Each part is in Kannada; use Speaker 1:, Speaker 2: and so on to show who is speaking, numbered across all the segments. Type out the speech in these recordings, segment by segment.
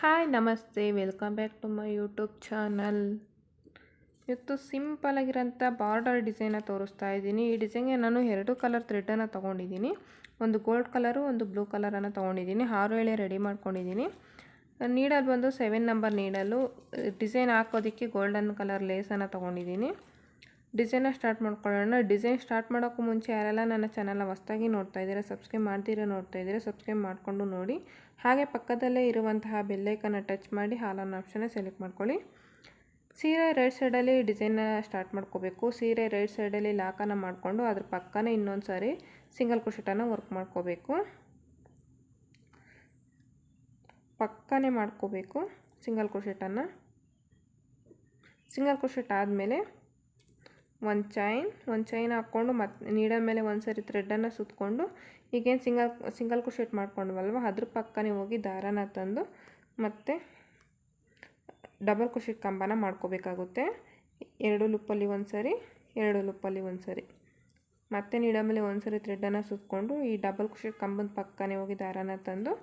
Speaker 1: ಹಾಯ್ ನಮಸ್ತೆ, welcome back to my YouTube channel. ಇವತ್ತು ಸಿಂಪಲ್ ಆಗಿರೋಂಥ ಬಾರ್ಡರ್ ಡಿಸೈನ ತೋರಿಸ್ತಾ ಇದ್ದೀನಿ. ಈ ಡಿಸೈನ್ಗೆ ನಾನು 2 ಕಲರ್ ಥ್ರೆಡನ್ನು ತೊಗೊಂಡಿದ್ದೀನಿ. ಒಂದು ಗೋಲ್ಡ್ ಕಲರು, ಒಂದು ಬ್ಲೂ ಕಲರನ್ನು ತೊಗೊಂಡಿದ್ದೀನಿ. 6 ಎಳೆ ರೆಡಿ ಮಾಡ್ಕೊಂಡಿದ್ದೀನಿ. ನೀಡಲ್ ಬಂದು 7 ನಂಬರ್ ನೀಡಲು. ಡಿಸೈನ್ ಹಾಕೋದಕ್ಕೆ ಗೋಲ್ಡನ್ ಕಲರ್ ಲೇಸನ್ನು ತೊಗೊಂಡಿದ್ದೀನಿ. ಡಿಸೈನ ಸ್ಟಾರ್ಟ್ ಮಾಡ್ಕೊಳ್ಳೋಣ. ಡಿಸೈನ್ ಸ್ಟಾರ್ಟ್ ಮಾಡೋಕ್ಕೂ ಮುಂಚೆ ಯಾರೆಲ್ಲ ನನ್ನ ಚಾನಲ್ನ ಹೊಸದಾಗಿ ನೋಡ್ತಾ ಇದ್ದೀರಾ, ಸಬ್ಸ್ಕ್ರೈಬ್ ಮಾಡ್ತೀರಾ ನೋಡ್ತಾ ಇದ್ದೀರಾ, ಸಬ್ಸ್ಕ್ರೈಬ್ ಮಾಡಿಕೊಂಡು ನೋಡಿ. ಹಾಗೆ ಪಕ್ಕದಲ್ಲೇ ಇರುವಂತಹ ಬೆಲ್ಲೈಕನ್ನು ಟಚ್ ಮಾಡಿ ಆಲ್ ಅನ್ನೋ ಆಪ್ಷನ್ನ ಸೆಲೆಕ್ಟ್ ಮಾಡ್ಕೊಳ್ಳಿ. ಸೀರೆ ರೈಟ್ ಸೈಡಲ್ಲಿ ಡಿಸೈನ್ನ ಸ್ಟಾರ್ಟ್ ಮಾಡ್ಕೋಬೇಕು. ಸೀರೆ ರೈಟ್ ಸೈಡಲ್ಲಿ ಲಾಕನ್ನು ಮಾಡಿಕೊಂಡು ಅದ್ರ ಪಕ್ಕನೇ ಇನ್ನೊಂದು ಸಾರಿ ಸಿಂಗಲ್ ಕ್ರೋಶೆಟನ್ನು ವರ್ಕ್ ಮಾಡ್ಕೋಬೇಕು. ಪಕ್ಕನೇ ಮಾಡ್ಕೋಬೇಕು ಸಿಂಗಲ್ ಕ್ರೋಶೆಟನ್ನು. ಸಿಂಗಲ್ ಕ್ರೋಶೆಟ್ ಆದಮೇಲೆ ಒಂದು ಚೈನ್ ಹಾಕ್ಕೊಂಡು ಮತ್ತೆ ನೀಡಲ್ ಮೇಲೆ ಒಂದು ಸರಿ ಥ್ರೆಡನ್ನು ಸುತ್ತಕೊಂಡು ಈಗೇನು ಸಿಂಗಲ್ ಕ್ರೋಶೆಟ್ ಮಾಡ್ಕೊಂಡ್ವಲ್ವ ಅದ್ರ ಪಕ್ಕನೇ ಹೋಗಿ ದಾರನ ತಂದು ಮತ್ತೆ ಡಬಲ್ ಕ್ರೋಶೆಟ್ ಕಂಬನ ಮಾಡ್ಕೋಬೇಕಾಗುತ್ತೆ. 2 ಲೂಪಲ್ಲಿ ಒಂದು ಸರಿ, 2 ಲೂಪಲ್ಲಿ ಒಂದು ಸರಿ, ಮತ್ತೆ ನೀಡಲ್ ಮೇಲೆ ಒಂದು ಸರಿ ಥ್ರೆಡನ್ನು ಸುತ್ತಕೊಂಡು ಈ ಡಬಲ್ ಕ್ರೋಶೆಟ್ ಕಂಬದ ಪಕ್ಕನೇ ಹೋಗಿ ದಾರನ ತಂದು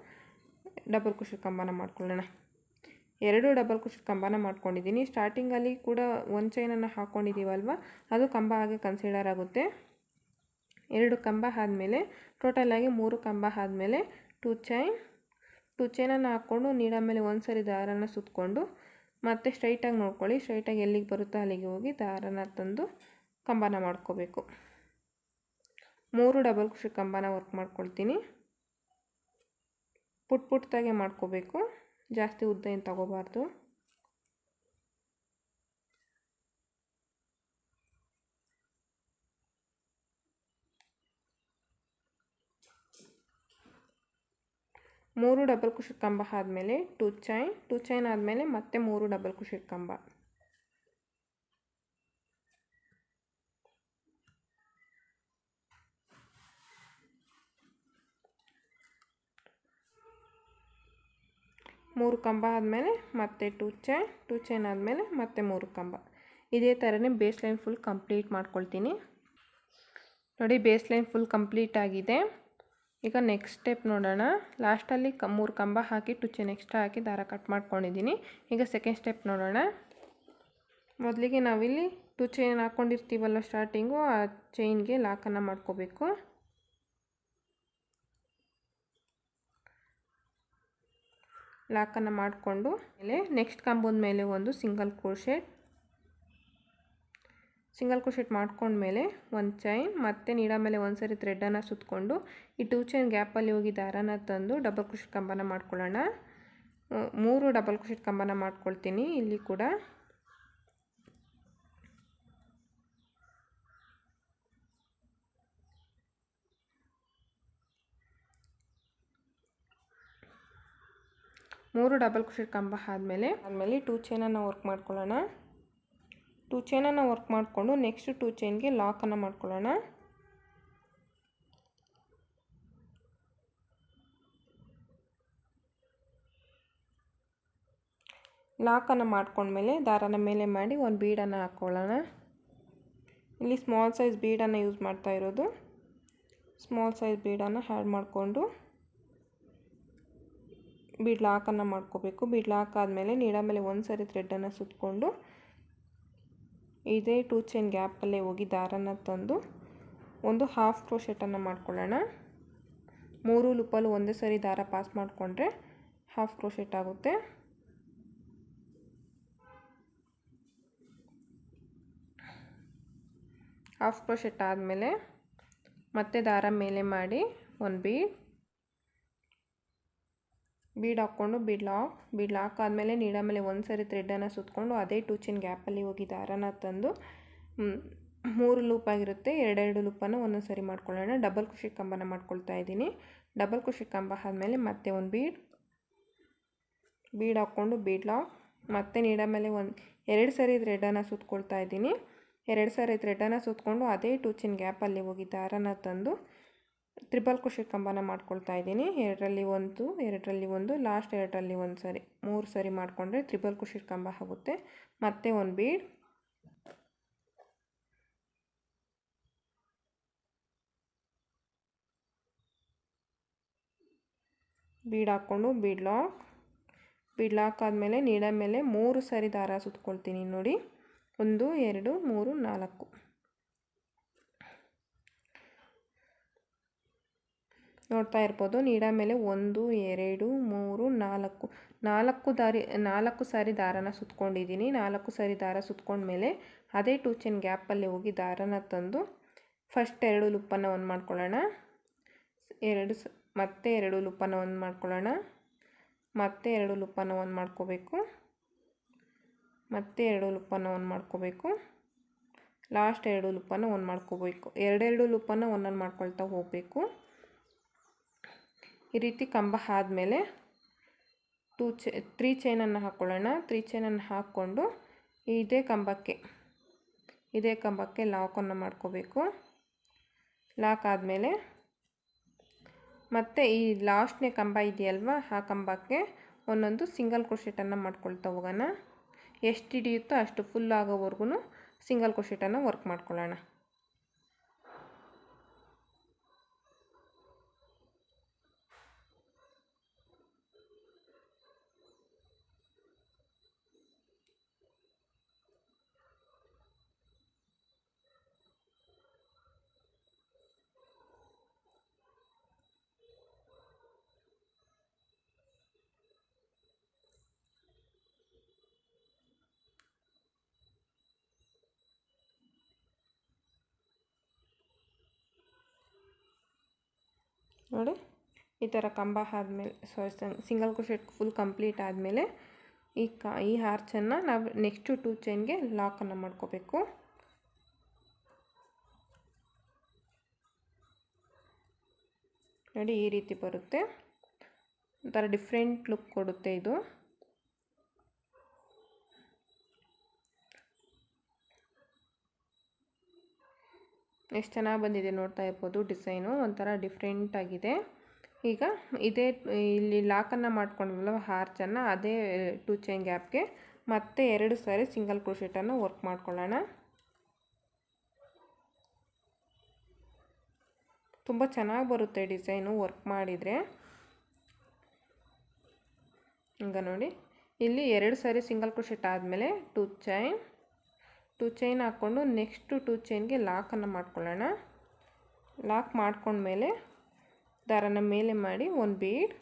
Speaker 1: ಡಬಲ್ ಕ್ರೋಶೆಟ್ ಕಂಬನ ಮಾಡ್ಕೊಳ್ಳೋಣ. 2 ಡಬಲ್ ಕ್ರೋಶೆಟ್ ಕಂಬನ ಮಾಡ್ಕೊಂಡಿದ್ದೀನಿ. ಸ್ಟಾರ್ಟಿಂಗಲ್ಲಿ ಕೂಡ ಒಂದು ಚೈನನ್ನು ಹಾಕ್ಕೊಂಡಿದ್ದೀವಲ್ವ, ಅದು ಕಂಬ ಹಾಗೆ ಕನ್ಸಿಡರ್ ಆಗುತ್ತೆ. 2 ಕಂಬ ಆದಮೇಲೆ ಟೋಟಲಾಗಿ 3 ಕಂಬ ಆದಮೇಲೆ 2 ಚೈನನ್ನು ಹಾಕ್ಕೊಂಡು ನೀಡಲ್ ಮೇಲೆ ಒಂದು ಸರಿ ದಾರನ ಸುತ್ತಕೊಂಡು ಮತ್ತೆ ಸ್ಟ್ರೈಟಾಗಿ ನೋಡ್ಕೊಳ್ಳಿ. ಸ್ಟ್ರೈಟಾಗಿ ಎಲ್ಲಿಗೆ ಬರುತ್ತೋ ಅಲ್ಲಿಗೆ ಹೋಗಿ ದಾರನ ತಂದು ಕಂಬನ ಮಾಡ್ಕೋಬೇಕು. 3 ಡಬಲ್ ಕ್ರೋಶೆಟ್ ಕಂಬನ ವರ್ಕ್ ಮಾಡ್ಕೊಳ್ತೀನಿ. ಪುಟ್ಟಾಗೆ ಮಾಡ್ಕೋಬೇಕು, ಜಾಸ್ತಿ ಉದ್ದ ಏನು ತಗೋಬಾರ್ದು. ಮೂರು ಡಬಲ್ ಕ್ರೋಶೆಟ್ ಕಂಬ ಆದಮೇಲೆ 2 ಚೈನ್ ಆದಮೇಲೆ ಮತ್ತೆ 3 ಡಬಲ್ ಕ್ರೋಶೆಟ್ ಕಂಬ. ಮೂರು ಕಂಬ ಆದಮೇಲೆ ಮತ್ತೆ 2 ಚೈನ್ ಆದಮೇಲೆ ಮತ್ತೆ 3 ಕಂಬ. ಇದೇ ಥರನೇ ಬೇಸ್ ಲೈನ್ ಫುಲ್ ಕಂಪ್ಲೀಟ್ ಮಾಡ್ಕೊಳ್ತೀನಿ. ನೋಡಿ, ಬೇಸ್ ಲೈನ್ ಫುಲ್ ಕಂಪ್ಲೀಟ್ ಆಗಿದೆ. ಈಗ ನೆಕ್ಸ್ಟ್ ಸ್ಟೆಪ್ ನೋಡೋಣ. ಲಾಸ್ಟಲ್ಲಿ 3 ಕಂಬ ಹಾಕಿ 2 ಚೈನ್ ಎಕ್ಸ್ಟ್ರಾ ಹಾಕಿ ದಾರ ಕಟ್ ಮಾಡ್ಕೊಂಡಿದ್ದೀನಿ. ಈಗ ಸೆಕೆಂಡ್ ಸ್ಟೆಪ್ ನೋಡೋಣ. ಮೊದಲಿಗೆ ನಾವಿಲ್ಲಿ 2 ಚೈನ್ ಹಾಕ್ಕೊಂಡಿರ್ತೀವಲ್ಲ ಸ್ಟಾರ್ಟಿಂಗು, ಆ ಚೈನ್ಗೆ ಲಾಕನ್ನು ಮಾಡ್ಕೋಬೇಕು. ಲಾಕನ್ನು ಮಾಡಿಕೊಂಡು ಮೇಲೆ ನೆಕ್ಸ್ಟ್ ಕಂಬದ ಮೇಲೆ ಒಂದು ಸಿಂಗಲ್ ಕ್ರೋಶೆಟ್ ಮಾಡ್ಕೊಂಡ್ಮೇಲೆ ಒಂದು ಚೈನ್ ಮತ್ತೆ ನೀಡಲ್ ಮೇಲೆ ಒಂದು ಸರಿ ಥ್ರೆಡನ್ನು ಸುತ್ತಕೊಂಡು ಈ 2 ಚೈನ್ ಗ್ಯಾಪಲ್ಲಿ ಹೋಗಿ ದಾರನ ತಂದು ಡಬಲ್ ಕ್ರೋಶೆಟ್ ಕಂಬನ ಮಾಡ್ಕೊಳ್ಳೋಣ. 3 ಡಬಲ್ ಕ್ರೋಶೆಟ್ ಕಂಬನ ಮಾಡ್ಕೊಳ್ತೀನಿ. ಇಲ್ಲಿ ಕೂಡ ಮೂರು ಡಬಲ್ ಕ್ರೋಶೆಟ್ ಕಂಬ ಆದಮೇಲೆ 2 ಚೈನನ್ನು ವರ್ಕ್ ಮಾಡ್ಕೊಳ್ಳೋಣ. 2 ಚೈನನ್ನು ವರ್ಕ್ ಮಾಡಿಕೊಂಡು ನೆಕ್ಸ್ಟ್ 2 ಚೈನ್ಗೆ ಲಾಕನ್ನು ಮಾಡ್ಕೊಳ್ಳೋಣ. ಲಾಕನ್ನು ಮಾಡ್ಕೊಂಡ್ಮೇಲೆ ದಾರನ ಮೇಲೆ ಮಾಡಿ ಒಂದು ಬೀಡನ್ನು ಹಾಕ್ಕೊಳ್ಳೋಣ. ಇಲ್ಲಿ ಸ್ಮಾಲ್ ಸೈಜ್ ಬೀಡನ್ನು ಯೂಸ್ ಮಾಡ್ತಾ ಇರೋದು. ಸ್ಮಾಲ್ ಸೈಜ್ ಬೀಡನ್ನು ಆ್ಯಡ್ ಮಾಡಿಕೊಂಡು ಬೀಡ್ ಲಾಕನ್ನು ಮಾಡ್ಕೋಬೇಕು. ಬೀಡ್ ಲಾಕ್ ಆದಮೇಲೆ ನೀಡಲ್ ಮೇಲೆ ಒಂದು ಸರಿ ಥ್ರೆಡನ್ನು ಸುತ್ತಕೊಂಡು ಇದೇ 2 ಚೈನ್ ಗ್ಯಾಪಲ್ಲೇ ಹೋಗಿ ದಾರನ ತಂದು ಒಂದು ಹಾಫ್ ಕ್ರೋಶೆಟನ್ನು ಮಾಡ್ಕೊಳ್ಳೋಣ. 3 ಲೂಪಲ್ಲೂ ಒಂದೇ ಸರಿ ದಾರ ಪಾಸ್ ಮಾಡಿಕೊಂಡ್ರೆ ಹಾಫ್ ಕ್ರೋಶೆಟ್ ಆಗುತ್ತೆ. ಹಾಫ್ ಕ್ರೋಶೆಟ್ ಆದಮೇಲೆ ಮತ್ತೆ ದಾರ ಮೇಲೆ ಮಾಡಿ ಒಂದು ಬೀಡ್ ಹಾಕ್ಕೊಂಡು ಬೀಡ್ ಲಾಕ್ ಆದಮೇಲೆ ನೀಡಲ್ ಮೇಲೆ ಒಂದು ಸರಿ ಥ್ರೆಡನ್ನು ಸುತ್ತಕೊಂಡು ಅದೇ 2 ಚೈನ್ ಗ್ಯಾಪಲ್ಲಿ ಹೋಗಿ ದಾರನ ತಂದು 3 ಲೂಪ್ ಆಗಿರುತ್ತೆ, 2 ಲೂಪನ್ನು ಒಂದೊಂದು ಸರಿ ಮಾಡ್ಕೊಳ್ಳೋಣ. ಡಬಲ್ ಕ್ರೋಶೆಟ್ ಕಂಬನ ಮಾಡ್ಕೊಳ್ತಾ ಇದ್ದೀನಿ. ಡಬಲ್ ಕ್ರೋಶೆಟ್ ಕಂಬ ಆದಮೇಲೆ ಮತ್ತೆ ಒಂದು ಬೀಡ್ ಹಾಕ್ಕೊಂಡು ಬೀಡ್ ಲಾಕ್ ಮತ್ತೆ ನೀಡಲ್ ಮೇಲೆ 2 ಸರಿ ಥ್ರೆಡನ್ನು ಸುತ್ತಕೊಳ್ತಾ ಇದ್ದೀನಿ. 2 ಸರಿ ಥ್ರೆಡನ್ನು ಸುತ್ತಕೊಂಡು ಅದೇ 2 ಚೈನ್ ಗ್ಯಾಪಲ್ಲಿ ಹೋಗಿ ದಾರನ ತಂದು ಟ್ರಿಬಲ್ ಕ್ರೋಶೆಟ್ ಕಂಬನ ಮಾಡ್ಕೊಳ್ತಾ ಇದ್ದೀನಿ. 2ರಲ್ಲಿ ಒಂದು, ಲಾಸ್ಟ್ 2ರಲ್ಲಿ ಒಂದು ಸರಿ, 3 ಸರಿ ಮಾಡಿಕೊಂಡ್ರೆ ಟ್ರಿಬಲ್ ಕ್ರೋಶೆಟ್ ಕಂಬ ಆಗುತ್ತೆ. ಮತ್ತೆ ಒಂದು ಬೀಡ್ ಹಾಕ್ಕೊಂಡು ಬೀಡ್ ಲಾಕ್ ಬೀಡ್ ಲಾಕ್ ಆದಮೇಲೆ ನೀಡ ಮೇಲೆ 3 ಸರಿ ದಾರ ಸುತ್ಕೊಳ್ತೀನಿ ನೋಡಿ. 1 2 3 4 ನೋಡ್ತಾ ಇರ್ಬೋದು. ನೀಡ ಮೇಲೆ 1 2 3 4 4 ಸಾರಿ ದಾರನ ಸುತ್ಕೊಂಡಿದ್ದೀನಿ. 4 ಸಾರಿ ದಾರ ಸುತ್ಕೊಂಡ್ಮೇಲೆ ಅದೇ 2 ಚೈನ್ ಗ್ಯಾಪಲ್ಲಿ ಹೋಗಿ ದಾರನ ತಂದು ಫಸ್ಟ್ 2 ಲೂಪನ್ನು ಒಂದು ಮಾಡ್ಕೊಳ್ಳೋಣ. ಮತ್ತೆ 2 ಲೂಪನ್ನು ಒಂದು ಮಾಡ್ಕೊಳ್ಳೋಣ. ಮತ್ತೆ 2 ಲೂಪನ್ನು ಒಂದು ಮಾಡ್ಕೋಬೇಕು. ಮತ್ತೆ 2 ಲೂಪನ್ನು ಒಂದು ಮಾಡ್ಕೋಬೇಕು. ಲಾಸ್ಟ್ 2 ಲೂಪನ್ನು ಒಂದು ಮಾಡ್ಕೋಬೇಕು. 2 ಲೂಪನ್ನು ಒಂದೊಂದು ಮಾಡ್ಕೊಳ್ತಾ ಹೋಗಬೇಕು. ಈ ರೀತಿ ಕಂಬ ಆದಮೇಲೆ 3 ಚೈನನ್ನು ಹಾಕ್ಕೊಳ್ಳೋಣ. 3 ಚೈನನ್ನು ಹಾಕ್ಕೊಂಡು ಇದೇ ಕಂಬಕ್ಕೆ ಲಾಕನ್ನು ಮಾಡ್ಕೋಬೇಕು. ಲಾಕ್ ಆದಮೇಲೆ ಮತ್ತೆ ಈ ಲಾಸ್ಟ್ನೇ ಕಂಬ ಇದೆಯಲ್ವ, ಆ ಕಂಬಕ್ಕೆ ಒಂದೊಂದು ಸಿಂಗಲ್ ಕ್ರೋಶೆಟನ್ನು ಮಾಡ್ಕೊಳ್ತಾ ಹೋಗೋಣ. ಎಷ್ಟು ಹಿಡಿಯುತ್ತೋ ಅಷ್ಟು ಫುಲ್ ಆಗೋವರೆಗೂ ಸಿಂಗಲ್ ಕ್ರೋಶೆಟನ್ನು ವರ್ಕ್ ಮಾಡ್ಕೊಳ್ಳೋಣ. ನೋಡಿ, ಈ ಥರ ಕಂಬ ಆದಮೇಲೆ ಸಿಂಗಲ್ ಕ್ರೋಶೆಟ್ ಫುಲ್ ಕಂಪ್ಲೀಟ್ ಆದಮೇಲೆ ಈ ಆರ್ಚನ್ನು ನಾವು ನೆಕ್ಸ್ಟು 2 ಚೈನ್ಗೆ ಲಾಕನ್ನು ಮಾಡ್ಕೋಬೇಕು. ನೋಡಿ, ಈ ರೀತಿ ಬರುತ್ತೆ. ಒಂಥರ ಡಿಫ್ರೆಂಟ್ ಲುಕ್ ಕೊಡುತ್ತೆ ಇದು. ಎಷ್ಟು ಚೆನ್ನಾಗಿ ಬಂದಿದೆ ನೋಡ್ತಾ ಇರ್ಬೋದು. ಡಿಸೈನು ಒಂಥರ ಡಿಫ್ರೆಂಟ್ ಆಗಿದೆ. ಈಗ ಇಲ್ಲಿ ಲಾಕನ್ನು ಮಾಡ್ಕೊಂಡ್ವಲ್ಲ ಆರ್ಚನ್ನು, ಅದೇ 2 ಚೈನ್ ಗ್ಯಾಪ್ಗೆ ಮತ್ತೆ 2 ಸಾರಿ ಸಿಂಗಲ್ ಕ್ರೋಶೆಟನ್ನು ವರ್ಕ್ ಮಾಡ್ಕೊಳ್ಳೋಣ. ತುಂಬ ಚೆನ್ನಾಗಿ ಬರುತ್ತೆ ಡಿಸೈನು ವರ್ಕ್ ಮಾಡಿದರೆ. ಈಗ ನೋಡಿ, ಇಲ್ಲಿ 2 ಸಾರಿ ಸಿಂಗಲ್ ಕ್ರೋಶೆಟ್ ಆದಮೇಲೆ 2 ಚೈನ್ ಹಾಕ್ಕೊಂಡು ನೆಕ್ಸ್ಟು 2 ಚೈನ್ಗೆ ಲಾಕನ್ನು ಮಾಡ್ಕೊಳ್ಳೋಣ. ಲಾಕ್ ಮಾಡ್ಕೊಂಡ್ಮೇಲೆ ದಾರನ ಮೇಲೆ ಮಾಡಿ ಒಂದು ಬೀಡ್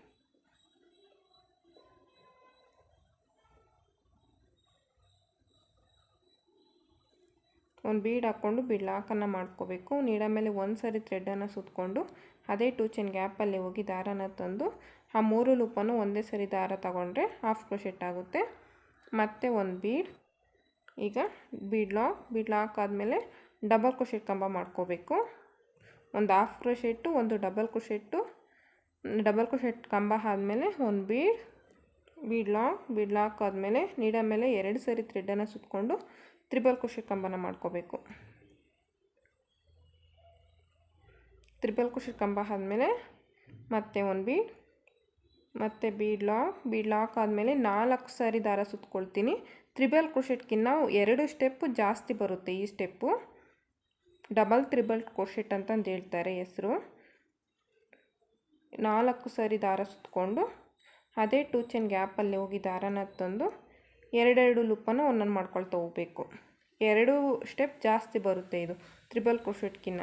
Speaker 1: ಹಾಕ್ಕೊಂಡು ಬೀಡ್ ಲಾಕನ್ನು ಮಾಡ್ಕೋಬೇಕು. ನೀಡ ಮೇಲೆ 1 ಸಾರಿ ಥ್ರೆಡನ್ನು ಸುತ್ತಕೊಂಡು ಅದೇ 2 ಚೈನ್ ಗ್ಯಾಪಲ್ಲಿ ಹೋಗಿ ದಾರನ ತಂದು ಆ 3 ಲೂಪನ್ನು ಒಂದೇ ಸರಿ ದಾರ ತಗೊಂಡ್ರೆ ಹಾಫ್ ಕ್ರೋಶೆಟ್ ಆಗುತ್ತೆ. ಮತ್ತೆ ಒಂದು ಬೀಡ್. ಈಗ ಬೀಡ್ ಲಾಕ್ ಆದಮೇಲೆ ಡಬಲ್ ಕ್ರೋಶೆಟ್ ಕಂಬ ಮಾಡ್ಕೋಬೇಕು. ಒಂದು ಹಾಫ್ ಕ್ರೋಶೆಟ್ಟು, ಒಂದು ಡಬಲ್ ಕ್ರೋಶೆಟ್ ಕಂಬ ಆದಮೇಲೆ ಒಂದು ಬೀಡ್ ಲಾಕ್ ಆದಮೇಲೆ ನೀಡ ಮೇಲೆ 2 ಸರಿ ಥ್ರೆಡನ್ನು ಸುತ್ತಕೊಂಡು ತ್ರಿಬಲ್ ಕ್ರೋಶೆಟ್ ಕಂಬನ ಮಾಡ್ಕೋಬೇಕು. ತ್ರಿಬಲ್ ಕ್ರೋಶೆಟ್ ಕಂಬ ಆದಮೇಲೆ ಮತ್ತೆ ಒಂದು ಬೀಡ್, ಮತ್ತು ಬೀಡ್ ಲಾಕ್ ಆದಮೇಲೆ 4 ಸಾರಿ ದಾರ ಸುತ್ಕೊಳ್ತೀನಿ. ತ್ರಿಬಲ್ ಕ್ರೋಶೆಟ್ಗಿನ್ನ 2 ಸ್ಟೆಪ್ಪು ಜಾಸ್ತಿ ಬರುತ್ತೆ. ಈ ಸ್ಟೆಪ್ಪು ತ್ರಿಬಲ್ ಕ್ರೋಶೆಟ್ ಅಂತಂದು ಹೇಳ್ತಾರೆ ಹೆಸರು. 4 ಸಾರಿ ದಾರ ಸುತ್ತಕೊಂಡು ಅದೇ 2 ಚೈನ್ ಗ್ಯಾಪಲ್ಲಿ ಹೋಗಿ ದಾರನ ತಂದು 2 ಲೂಪನ್ನು ಒಂದೊಂದು ಮಾಡ್ಕೊಳ್ತಾ ಹೋಗಬೇಕು. 2 ಸ್ಟೆಪ್ ಜಾಸ್ತಿ ಬರುತ್ತೆ ಇದು ತ್ರಿಬಲ್ ಕ್ರೋಶೆಟ್ಗಿನ್ನ.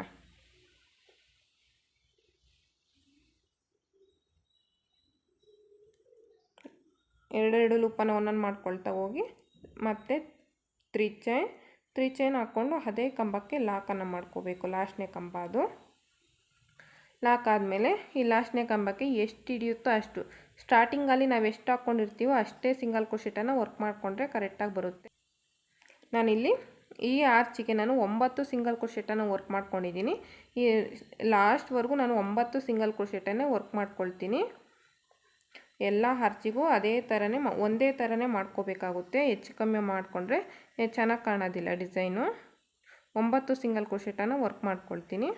Speaker 1: ಎರಡು ಲೂಪನ್ನು ಒಂದೊಂದು ಮಾಡ್ಕೊಳ್ತಾ ಹೋಗಿ ಮತ್ತೆ 3 ಚೈನ್ ಹಾಕ್ಕೊಂಡು ಅದೇ ಕಂಬಕ್ಕೆ ಲಾಕನ್ನು ಮಾಡ್ಕೋಬೇಕು. ಲಾಸ್ಟ್ನೇ ಕಂಬ ಅದು. ಲಾಕ್ ಆದಮೇಲೆ ಈ ಲಾಸ್ಟ್ನೇ ಕಂಬಕ್ಕೆ ಎಷ್ಟು ಹಿಡಿಯುತ್ತೋ ಅಷ್ಟು, ಸ್ಟಾರ್ಟಿಂಗಲ್ಲಿ ನಾವು ಎಷ್ಟು ಹಾಕ್ಕೊಂಡಿರ್ತೀವೋ ಅಷ್ಟೇ ಸಿಂಗಲ್ ಕ್ರೋಶೆಟನ್ನು ವರ್ಕ್ ಮಾಡಿಕೊಂಡ್ರೆ ಕರೆಕ್ಟಾಗಿ ಬರುತ್ತೆ. ನಾನಿಲ್ಲಿ ಈ ಆರ್ಚಿಗೆ 9 ಸಿಂಗಲ್ ಕ್ರೋಶೆಟನ್ನು ವರ್ಕ್ ಮಾಡ್ಕೊಂಡಿದ್ದೀನಿ. ಈ ಲಾಸ್ಟ್ವರೆಗೂ ನಾನು 9 ಸಿಂಗಲ್ ಕ್ರೋಶೆಟನ್ನೇ ವರ್ಕ್ ಮಾಡ್ಕೊಳ್ತೀನಿ. ಎಲ್ಲ ಆರ್ಚಿಗೂ ಒಂದೇ ಥರನೇ ಮಾಡ್ಕೋಬೇಕಾಗುತ್ತೆ. ಹೆಚ್ಚು ಕಮ್ಮಿ ಮಾಡಿಕೊಂಡ್ರೆ ಚೆನ್ನಾಗಿ ಕಾಣೋದಿಲ್ಲ ಡಿಸೈನು. 9 ಸಿಂಗಲ್ ಕ್ರೋಶೆಟನ್ನು ವರ್ಕ್ ಮಾಡ್ಕೊಳ್ತೀನಿ.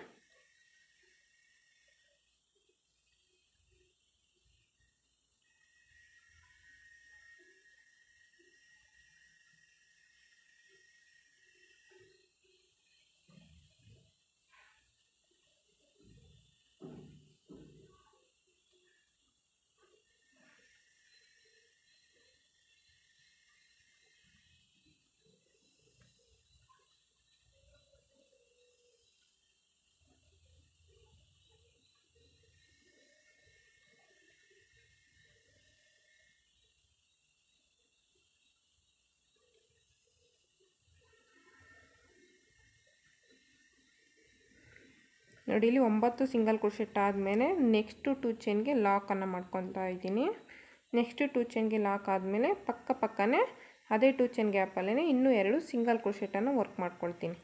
Speaker 1: ನೋಡಿ ಇಲ್ಲಿ 9 ಸಿಂಗಲ್ ಕ್ರೋಶೆಟ್ ಆದಮೇಲೆ ನೆಕ್ಸ್ಟು 2 ಚೈನ್ಗೆ ಲಾಕನ್ನು ಮಾಡ್ಕೊತಾ ಇದ್ದೀನಿ. ನೆಕ್ಸ್ಟು 2 ಚೈನ್ಗೆ ಲಾಕ್ ಆದಮೇಲೆ ಪಕ್ಕನೇ ಅದೇ 2 ಚೈನ್ ಗ್ಯಾಪಲ್ಲೇ ಇನ್ನೂ 2 ಸಿಂಗಲ್ ಕ್ರೋಶೆಟನ್ನು ವರ್ಕ್ ಮಾಡ್ಕೊಳ್ತೀನಿ.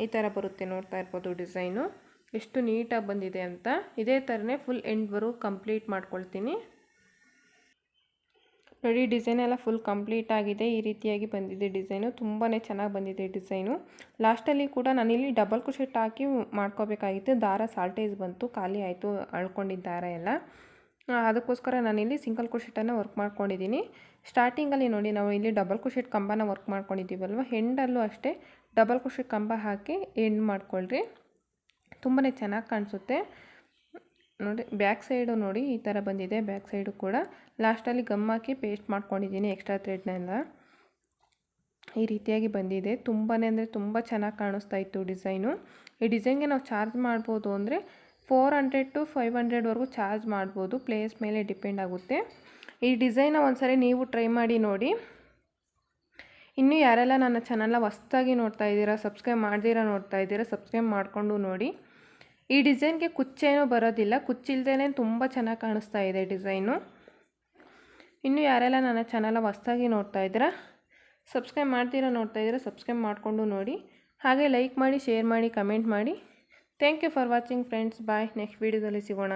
Speaker 1: ಈ ಥರ ಬರುತ್ತೆ, ನೋಡ್ತಾ ಇರ್ಬೋದು ಡಿಸೈನು ಎಷ್ಟು ನೀಟಾಗಿ ಬಂದಿದೆ ಅಂತ. ಇದೇ ಥರನೇ ಫುಲ್ ಎಂಡ್ವರೆಗೂ ಕಂಪ್ಲೀಟ್ ಮಾಡ್ಕೊಳ್ತೀನಿ. ನೋಡಿ ಡಿಸೈನ್ ಎಲ್ಲ ಫುಲ್ ಕಂಪ್ಲೀಟ್ ಆಗಿದೆ. ಈ ರೀತಿಯಾಗಿ ಬಂದಿದೆ ಡಿಸೈನು, ತುಂಬಾ ಚೆನ್ನಾಗಿ ಬಂದಿದೆ ಡಿಸೈನು. ಲಾಸ್ಟಲ್ಲಿ ಕೂಡ ನಾನಿಲ್ಲಿ ಡಬಲ್ ಕ್ರೋಶೆಟ್ ಹಾಕಿ ಮಾಡ್ಕೋಬೇಕಾಗಿತ್ತು, ದಾರ ಸಾಲ್ಟೇಜ್ ಬಂತು, ಖಾಲಿ ಆಯಿತು ಅಳ್ಕೊಂಡಿದ್ದ ದಾರ ಎಲ್ಲ. ಅದಕ್ಕೋಸ್ಕರ ನಾನಿಲ್ಲಿ ಸಿಂಗಲ್ ಕ್ರೋಶೆಟನ್ನು ವರ್ಕ್ ಮಾಡ್ಕೊಂಡಿದ್ದೀನಿ. ಸ್ಟಾರ್ಟಿಂಗಲ್ಲಿ ನೋಡಿ ನಾವು ಇಲ್ಲಿ ಡಬಲ್ ಕ್ರೋಶೆಟ್ ಕಂಬನ ವರ್ಕ್ ಮಾಡ್ಕೊಂಡಿದ್ದೀವಲ್ವ, ಎಂಡಲ್ಲೂ ಅಷ್ಟೇ ಡಬಲ್ ಕ್ರೋಶೆಟ್ ಕಂಬ ಹಾಕಿ ಎಂಡ್ ಮಾಡ್ಕೊಳ್ರಿ, ತುಂಬಾ ಚೆನ್ನಾಗಿ ಕಾಣಿಸುತ್ತೆ. ನೋಡಿ ಬ್ಯಾಕ್ ಸೈಡು ನೋಡಿ ಈ ಥರ ಬಂದಿದೆ. ಬ್ಯಾಕ್ ಸೈಡು ಕೂಡ ಲಾಸ್ಟಲ್ಲಿ ಗಮ್ ಹಾಕಿ ಪೇಸ್ಟ್ ಮಾಡ್ಕೊಂಡಿದ್ದೀನಿ ಎಕ್ಸ್ಟ್ರಾ ಥ್ರೆಡ್ನೆಲ್ಲ. ಈ ರೀತಿಯಾಗಿ ಬಂದಿದೆ. ತುಂಬಾ ಅಂದರೆ ತುಂಬ ಚೆನ್ನಾಗಿ ಕಾಣಿಸ್ತಾ ಇತ್ತು ಡಿಸೈನು. ಈ ಡಿಸೈನ್ಗೆ ನಾವು ಚಾರ್ಜ್ ಮಾಡ್ಬೋದು ಅಂದರೆ 400 to 500ವರೆಗೂ ಚಾರ್ಜ್ ಮಾಡ್ಬೋದು, ಪ್ಲೇಸ್ ಮೇಲೆ ಡಿಪೆಂಡ್ ಆಗುತ್ತೆ. ಈ ಡಿಸೈನ ಒಂದ್ಸರಿ ನೀವು ಟ್ರೈ ಮಾಡಿ ನೋಡಿ. ಇನ್ನೂ ಯಾರೆಲ್ಲ ನನ್ನ ಚಾನಲ್ನ ಹೊಸ್ದಾಗಿ ನೋಡ್ತಾ ಇದ್ದೀರಾ, ಸಬ್ಸ್ಕ್ರೈಬ್ ಮಾಡ್ದಿರಾ ನೋಡ್ತಾ ಇದ್ದೀರಾ, ಸಬ್ಸ್ಕ್ರೈಬ್ ಮಾಡಿಕೊಂಡು ನೋಡಿ. ಈ ಡಿಸೈನ್ಗೆ ಕುಚ್ಚೇನೂ ಬರೋದಿಲ್ಲ, ಕುಚ್ಚಿಲ್ದೇ ತುಂಬ ಚೆನ್ನಾಗಿ ಕಾಣಿಸ್ತಾ ಇದೆ ಡಿಸೈನು. ಇನ್ನೂ ಯಾರೆಲ್ಲ ನನ್ನ ಚಾನಲ್ನ ಹೊಸ್ದಾಗಿ ನೋಡ್ತಾ ಇದ್ದೀರಾ, ಸಬ್ಸ್ಕ್ರೈಬ್ ಮಾಡ್ದಿರಾ ನೋಡ್ತಾ ಇದ್ದೀರಾ, ಸಬ್ಸ್ಕ್ರೈಬ್ ಮಾಡಿಕೊಂಡು ನೋಡಿ. ಹಾಗೆ ಲೈಕ್ ಮಾಡಿ, ಶೇರ್ ಮಾಡಿ, ಕಮೆಂಟ್ ಮಾಡಿ. Thank you for watching friends. Bye, next ವೀಡಿಯೋದಲ್ಲಿ ಸಿಗೋಣ.